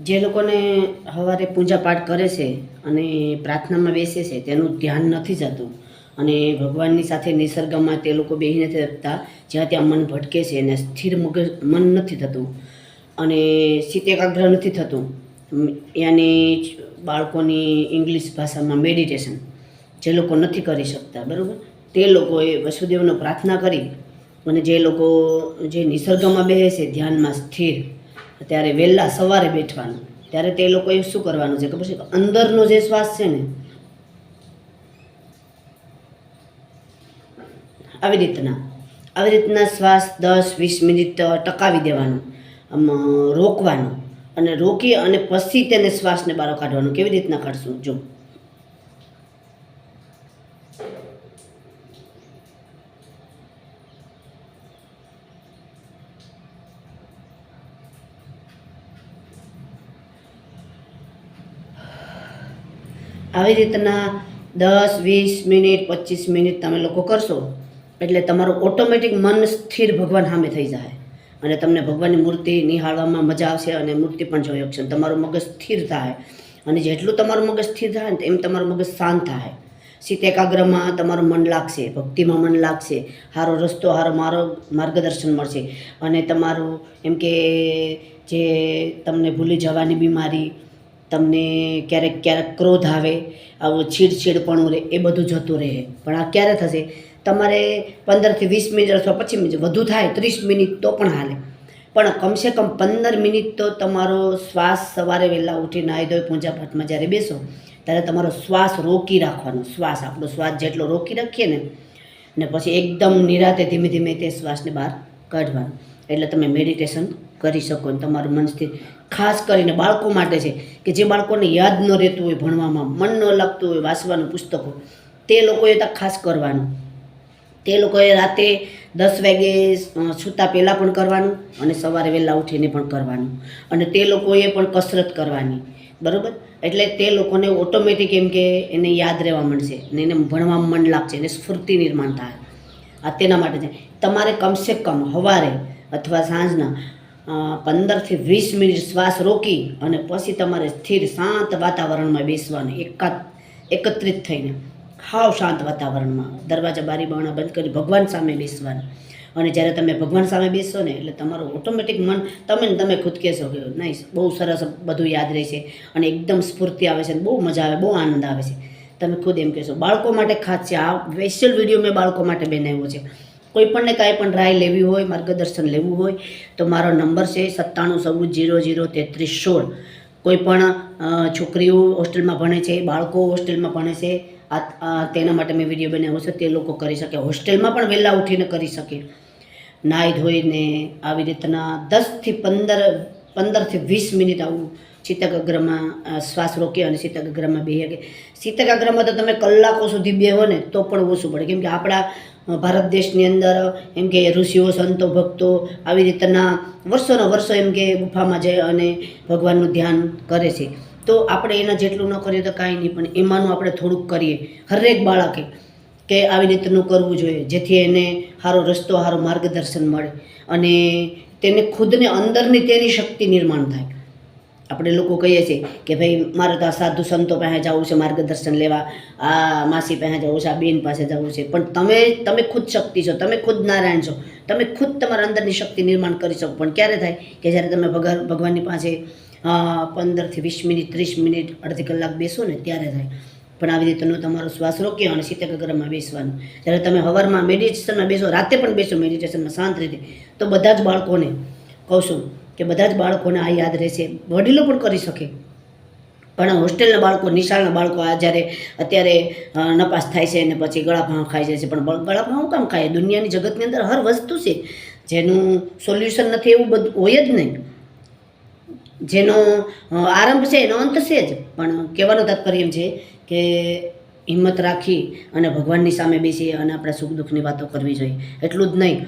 જે લોકોને સવારે પૂજા પાઠ કરે છે અને પ્રાર્થનામાં બેસે છે તેનું ધ્યાન નથી જતું અને ભગવાનની સાથે નિસર્ગમાં તે લોકો બેસી નથી શકતા, જ્યાં ત્યાં મન ભટકે છે અને સ્થિર મન નથી થતું અને ચિત્ત એકાગ્ર નથી થતું. યાની બાળકોની ઇંગ્લિશ ભાષામાં મેડિટેશન જે લોકો નથી કરી શકતા, બરાબર, તે લોકોએ વસુદેવનો પ્રાર્થના કરી અને જે લોકો જે નિસર્ગમાં બેસે છે ધ્યાનમાં સ્થિર, ત્યારે વહેલા સવારે બેઠવાનું. ત્યારે તે લોકોએ શું કરવાનું છે ખબર છે? અંદરનો જે શ્વાસ છે ને, આવી રીતના શ્વાસ 10-20 મિનિટ ટકાવી દેવાનો, રોકવાનો અને રોકી અને પછી તેને શ્વાસને બહાર કાઢવાનો. કેવી રીતના કાઢશું જો. આવી રીતના 10-20 મિનિટ 25 મિનિટ તમે લોકો કરશો એટલે તમારું ઓટોમેટિક મન સ્થિર ભગવાન સામે થઈ જાય અને તમને ભગવાનની મૂર્તિ નિહાળવામાં મજા આવશે અને મૂર્તિ પણ જોઈ શકશે. તમારું મગજ સ્થિર થાય અને જેટલું તમારું મગજ સ્થિર થાય ને એમ તમારું મગજ શાંત થાય. ચિત્ત એકાગ્રમાં તમારું મન લાગશે, ભક્તિમાં મન લાગશે, સારો રસ્તો, સારો માર્ગદર્શન મળશે અને તમારું એમ કે જે તમને ભૂલી જવાની બીમારી, તમને ક્યારેક ક્રોધ આવે, આવું છીડછીડપણું રહે, એ બધું જતું રહે. પણ આ ક્યારે થશે? તમારે 15-20 મિનિટ અથવા 25 મિનિટ, વધુ થાય 30 મિનિટ તો પણ હાલે, પણ કમસે કમ 15 મિનિટ તો તમારો શ્વાસ સવારે વહેલા ઉઠી નાહી ધોઈ પૂજા પાઠમાં જ્યારે બેસો ત્યારે તમારો શ્વાસ રોકી રાખવાનો. આપણો શ્વાસ જેટલો રોકી રાખીએ ને પછી એકદમ નિરાતે ધીમે ધીમે તે શ્વાસને બહાર કાઢવાનો. એટલે તમે મેડિટેશન કરી શકો ને તમારું મન સ્થિર. ખાસ કરીને બાળકો માટે છે કે જે બાળકોને યાદ ન રહેતું હોય, ભણવામાં મન ન લાગતું હોય, વાંચવાનું પુસ્તકો, તે લોકોએ તો ખાસ કરવાનું. તે લોકોએ રાતે 10 વાગે સૂતા પહેલાં પણ કરવાનું અને સવારે વહેલા ઉઠીને પણ કરવાનું અને તે લોકોએ પણ કસરત કરવાની, બરાબર. એટલે તે લોકોને ઓટોમેટિક એમ કે એને યાદ રહેવા માંડશે અને એને ભણવામાં મન લાગશે, એને સ્ફૂર્તિ નિર્માણ થાય. આ તેના માટે છે. તમારે કમસે કમ સવારે અથવા સાંજના 15-20 મિનિટ શ્વાસ રોકી અને પછી તમારે સ્થિર શાંત વાતાવરણમાં બેસવાનું, એકત્રિત થઈને હાવ શાંત વાતાવરણમાં દરવાજા બારી બારણા બંધ કરી ભગવાન સામે બેસવાનું. અને જ્યારે તમે ભગવાન સામે બેસો ને એટલે તમારું ઓટોમેટિક મન, તમે ખુદ કહેશો કે નહીં, બહુ સરસ બધું યાદ રહેશે અને એકદમ સ્ફૂર્તિ આવે છે, બહુ મજા આવે, બહુ આનંદ આવે છે. તમે ખુદ એમ કહેશો. બાળકો માટે ખાસ છે આ સ્પેશિયલ વિડીયો, મેં બાળકો માટે બનાવ્યો છે. કોઈ પણને કાંઈ પણ રાય લેવી હોય, માર્ગદર્શન લેવું હોય તો મારો નંબર છે 9714003316. કોઈ પણ છોકરીઓ હોસ્ટેલમાં ભણે છે, બાળકો હોસ્ટેલમાં ભણે છે, તેના માટે મેં વિડીયો બનાવ્યો છે. તે લોકો કરી શકે, હોસ્ટેલમાં પણ વહેલા ઉઠીને કરી શકે, નાહી ધોઈને આવી રીતના 15-20 મિનિટ આવું ચિત્તએકાગ્રમાં શ્વાસ રોકી અને ચિત્તએકાગ્રમાં બેસી શકે. ચિત્તએકાગ્રમાં તો તમે કલાકો સુધી બેહો ને તો પણ ઓછું પડે, કેમ કે આપણા ભારત દેશની અંદર એમ કે ઋષિઓ, સંતો, ભક્તો આવી રીતના વર્ષો એમ કે ગુફામાં જાય અને ભગવાનનું ધ્યાન કરે છે. તો આપણે એના જેટલું ન કરીએ તો કાંઈ નહીં, પણ એમાંનું આપણે થોડુંક કરીએ. હરેક બાળકે કે આવી રીતનું કરવું જોઈએ જેથી એને સારો રસ્તો, સારો માર્ગદર્શન મળે અને તેને ખુદને અંદરની તેની શક્તિ નિર્માણ થાય. આપણે લોકો કહીએ છીએ કે ભાઈ મારે તો આ સાધુ સંતો પાસે જવું છે માર્ગદર્શન લેવા, આ માસી પાસે જવું છે, આ બેન પાસે જવું છે, પણ તમે ખુદ શક્તિ છો, તમે ખુદ નારાયણ છો, તમે ખુદ તમારા અંદરની શક્તિ નિર્માણ કરી શકો. પણ ક્યારે થાય કે જ્યારે તમે ભગવાનની પાસે 15-20 મિનિટ, 30 મિનિટ, અડધી કલાક બેસો ને ત્યારે થાય. પણ આવી રીતનો તમારો શ્વાસ રોક્યો અને ચિત્તએકાગ્રમાં બેસવાનું. જ્યારે તમે સવારમાં મેડિટેશનમાં બેસો, રાતે પણ બેસો મેડિટેશનમાં શાંત રીતે, તો બધા જ બાળકોને કહું છું કે બધા જ બાળકોને આ યાદ રહેશે. વડીલો પણ કરી શકે, પણ હોસ્ટેલના બાળકો, નિશાળના બાળકો આ જ્યારે અત્યારે નપાસ થાય છે અને પછી ગળાફાં ખાઈ જાય છે. પણ ગળાફાં શું કામ ખાય? દુનિયાની જગતની અંદર હર વસ્તુ છે જેનું સોલ્યુશન નથી એવું બધું હોય જ નહીં. જેનો આરંભ છે એનો અંત છે જ. પણ કહેવાનું તાત્પર્ય એમ છે કે હિંમત રાખી અને ભગવાનની સામે બેસી અને આપણે સુખ દુઃખની વાતો કરવી જોઈએ. એટલું જ નહીં,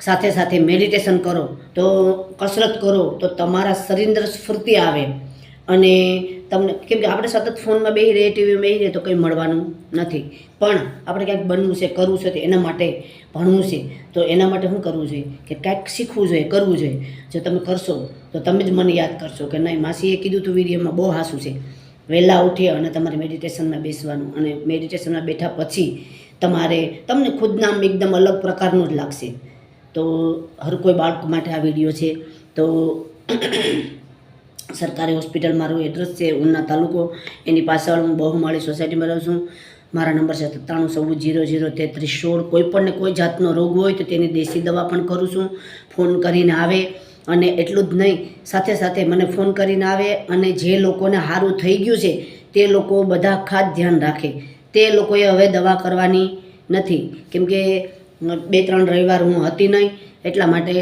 સાથે સાથે મેડિટેશન કરો, તો કસરત કરો તો તમારા શરીર અંદર સ્ફૂર્તિ આવે અને તમને કેમ કે આપણે સતત ફોનમાં બેસી રહીએ, ટીવીમાં બેસી રહીએ તો કંઈ મળવાનું નથી. પણ આપણે ક્યાંક બનવું છે, કરવું છે, તો એના માટે ભણવું છે. તો એના માટે શું કરવું જોઈએ કે કાંઈક શીખવું જોઈએ, કરવું જોઈએ. જો તમે કરશો તો તમે જ મને યાદ કરશો કે નહીં, માસીએ કીધું હતું વિડીયોમાં બહુ હાસું છે. વહેલા ઉઠી અને તમારે મેડિટેશનમાં બેસવાનું, અને મેડિટેશનમાં બેઠા પછી તમને ખુદના આમ એકદમ અલગ પ્રકારનું જ લાગશે. તો હર કોઈ બાળક માટે આ વિડીયો છે. તો સરકારી હોસ્પિટલ મારું એડ્રેસ છે ઉના તાલુકો, એની પાછળ હું બહુમાળી સોસાયટીમાં રહું છું. મારા નંબર છે 9390003316. કોઈ પણને કોઈ જાતનો રોગ હોય તો તેની દેશી દવા પણ કરું છું. ફોન કરીને આવે, અને એટલું જ નહીં, સાથે સાથે મને ફોન કરીને આવે, અને જે લોકોને સારું થઈ ગયું છે તે લોકો બધા ખાસ ધ્યાન રાખે. તે લોકોએ હવે દવા કરવાની નથી, કેમકે 2-3 રવિવાર હું હતી નહીં, એટલા માટે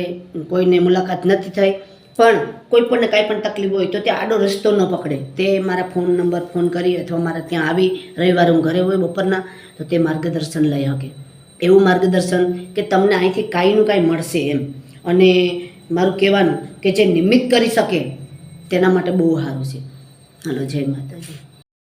કોઈને મુલાકાત નથી થઈ. પણ કોઈ પણને કાંઈ પણ તકલીફ હોય તો તે આડો રસ્તો ન પકડે. તે મારા ફોન કરી અથવા મારા ત્યાં આવી, રવિવારે હું ઘરે હોય બપોરના, તો તે માર્ગદર્શન લઈ શકે. એવું માર્ગદર્શન કે તમને અહીંથી કાંઈનું કાંઈ મળશે એમ. અને મારું કહેવાનું કે જે નિમિત્ત કરી શકે તેના માટે બહુ સારું છે. હાલો, જય માતાજી.